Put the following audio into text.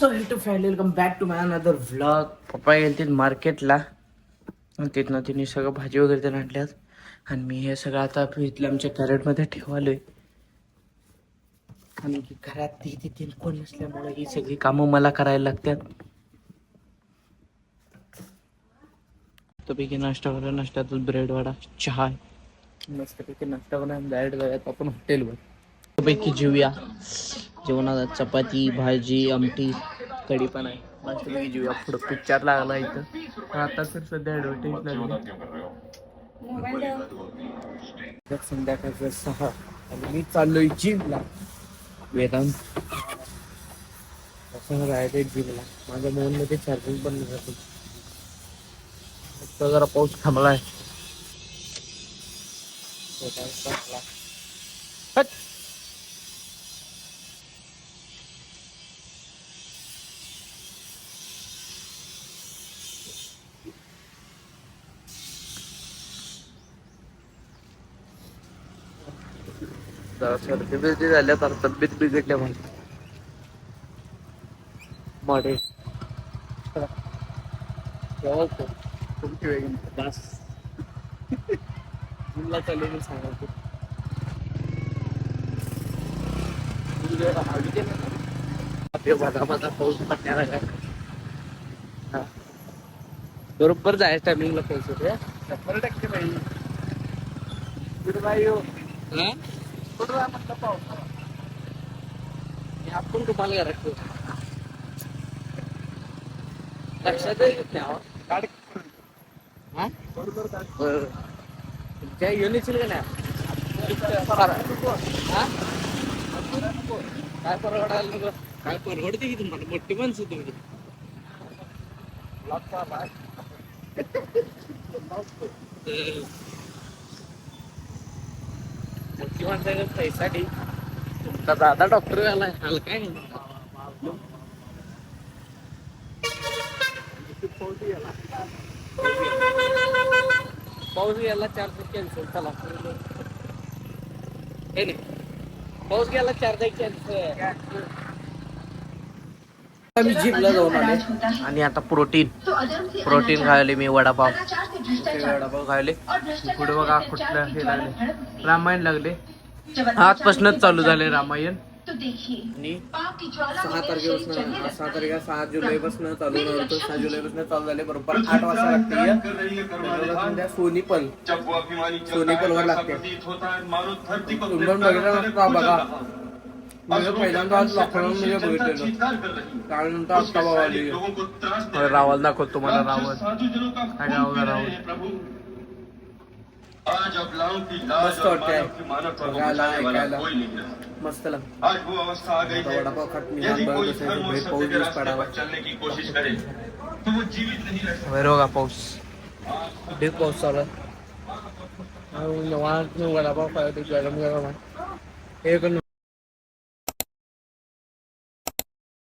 So to family welcome back to my another vlog. पप्पा गेलतील मार्केटला आणि तिथनं तिने सगळं भाजी वगैरे ते आणल्यात आणि मी हे सगळं आता इथल्या आमच्या कॅरेटमध्ये ठेवालोय. आणि घरात तिथे कोण नसल्यामुळे ही सगळी कामं मला करायला लागतात. पैकी नाश्ता करा, नाश्त्यातच ब्रेड वडा चहा मस्तपैकी नाश्ता करून डायरेक्ट जाऊयात आपण हॉटेलवर. पैकी जेवूया. जेवणात चपाती भाजी आमटी कढी पण आहे. मस्तपैकी जेवूया. पुढं पिक्चर लागला इथं. आता तर सध्या ऍडव्हर्टाईज लागली. संध्याकाळचं 6 आणि मी चाललोय जिमला. वेदांत असं राहायचं जिमला. माझ्या मोबाईल मध्ये चार्जिंग पण नाही. आता जरा पाऊस थांबलाय. जरा सर्दी बिर्दी झाल्या तर तब्येत बिघडल्या म्हणून मॉडेल तुमची वेगळी बस जिमला चालू मी सांगतो. माझा पाऊस पडण्याला काय बरोबर जायचं टायमिंगला पाऊस होते. 100% बाई कुठं म्हटलं पाऊस आपण तुम्हाला करायचं लक्षात येत नाही. तुमच्या येऊन येशील का नाही. काय परवडायला नको. काय परवडते की तुम्हाला. मोठी माणसं तुम्ही. मोठी माणसं पैसा ठी तुमचा दादा डॉक्टर झालाय. आला काय पाऊस गेला 4 कॅन्सल. चला हे नाही पाऊस गेला 4 कॅन्सल. मी जिमला जाऊन आले आणि आता प्रोटीन खायले मी. वडापाव खायले. पुढे बघा कुठलं हे लागले रामायण लागले. आजपासूनच चालू झाले रामायण. आणि 6 जुलैपासून चालू नव्हतं. 6 जुलैपासून चालू झाले. बरोबर 8 वाजता लागते. सोनी पल वर लागते. तुम्ही बघितलं नसता बघा. म्हणजे पहिल्यांदा आज लॉकडाऊन मध्ये बघितलेलं. त्यानंतर आता बघा रावल दाखवतो तुम्हाला. रावल काय गाव रावल मस्त वाटतंय बघायला ऐकायला. मस्त लागतं. वडापाव खात मी पाऊस पडावा. बघा पाऊस ढीग पाऊस चालू आहे. वडापाव खायला गरम गरम आहे.